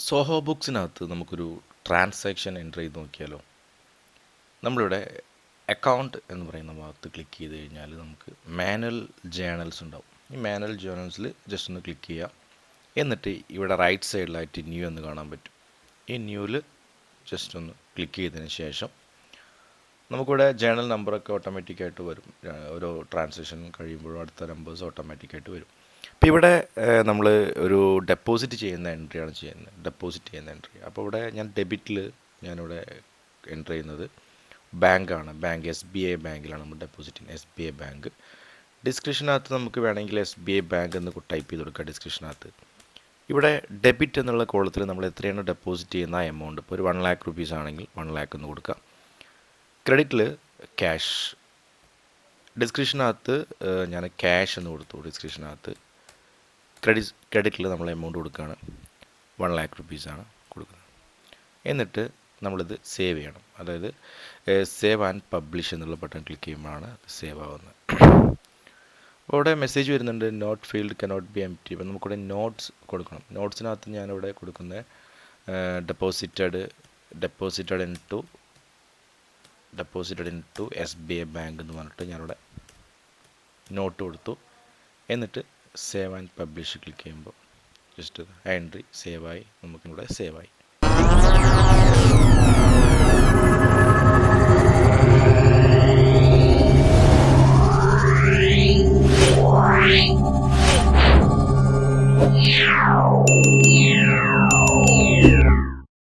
സോഹോ ബുക്സിനകത്ത് നമുക്കൊരു transaction enter ചെയ്ത് നോക്കിയാലോ. നമ്മളിവിടെ അക്കൗണ്ട് എന്ന് പറയുന്ന ഭാഗത്ത് ക്ലിക്ക് ചെയ്ത് കഴിഞ്ഞാൽ നമുക്ക് മാനുവൽ ജേണൽസ് ഉണ്ടാവും. ഈ മാനുവൽ ജേണൽസിൽ ജസ്റ്റ് ഒന്ന് ക്ലിക്ക് ചെയ്യുക. എന്നിട്ട് ഇവിടെ റൈറ്റ് സൈഡിലായിട്ട് ന്യൂ എന്ന് കാണാൻ പറ്റും. ഈ ന്യൂവിൽ ജസ്റ്റ് ഒന്ന് ക്ലിക്ക് ചെയ്തതിന് ശേഷം നമുക്കിവിടെ ജേണൽ നമ്പറൊക്കെ ഓട്ടോമാറ്റിക്കായിട്ട് വരും. ഓരോ ട്രാൻസാക്ഷൻ കഴിയുമ്പോഴും അടുത്ത നമ്പേഴ്സ് ഓട്ടോമാറ്റിക്കായിട്ട് വരും. ഇപ്പോൾ ഇവിടെ നമ്മൾ ഒരു ഡെപ്പോസിറ്റ് ചെയ്യുന്ന എൻട്രിയാണ് ഡെപ്പോസിറ്റ് ചെയ്യുന്ന എൻട്രി. അപ്പോൾ ഇവിടെ ഞാൻ ഡെബിറ്റിൽ ഞാനിവിടെ എൻ്റർ ചെയ്യുന്നത് ബാങ്കാണ്. ബാങ്ക് SBI ബാങ്കിലാണ് നമ്മൾ ഡെപ്പോസിറ്റ് ചെയ്യുന്നത്. SBI bank. ഡിസ്ക്രിപ്ഷനകത്ത് നമുക്ക് വേണമെങ്കിൽ SBI ബാങ്ക് എന്ന് ടൈപ്പ് ചെയ്ത് കൊടുക്കുക. ഡിസ്ക്രിപ്ഷനകത്ത് ഇവിടെ ഡെബിറ്റ് എന്നുള്ള കോളത്തിൽ നമ്മൾ എത്രയാണ് ഡെപ്പോസിറ്റ് ചെയ്യുന്ന എമൗണ്ട്, ഇപ്പോൾ ഒരു 1 lakh rupees ആണെങ്കിൽ 1 lakh എന്ന് കൊടുക്കുക. ക്രെഡിറ്റിൽ ക്യാഷ്. ഡിസ്ക്രിപ്ഷനകത്ത് ഞാൻ ക്യാഷ് എന്ന് കൊടുത്തു. ഡിസ്ക്രിപ്ഷനകത്ത് ക്രെഡിറ്റിൽ നമ്മൾ എമൗണ്ട് കൊടുക്കുകയാണ്. 1 lakh rupees ആണ് കൊടുക്കുന്നത്. എന്നിട്ട് നമ്മളിത് സേവ് ചെയ്യണം. അതായത് സേവ് ആൻഡ് പബ്ലിഷ് എന്നുള്ള ബട്ടൺ ക്ലിക്ക് ചെയ്യുമ്പോഴാണ് സേവ് ആവുന്നത്. അപ്പോൾ ഇവിടെ മെസ്സേജ് വരുന്നുണ്ട്, note field cannot be empty. അപ്പോൾ നമുക്കിവിടെ നോട്ട്സ് കൊടുക്കണം. നോട്ട്സിനകത്ത് ഞാനിവിടെ കൊടുക്കുന്നത് deposited in to SBI bank എന്ന് പറഞ്ഞിട്ട് ഞാനിവിടെ നോട്ട് കൊടുത്തു. എന്നിട്ട് സേവ് ആൻഡ് പബ്ലിഷ് ക്ലിക്ക് ചെയ്യുമ്പോൾ ജസ്റ്റ് എൻട്രി സേവായി, നമുക്കിവിടെ സേവായി. Yeah.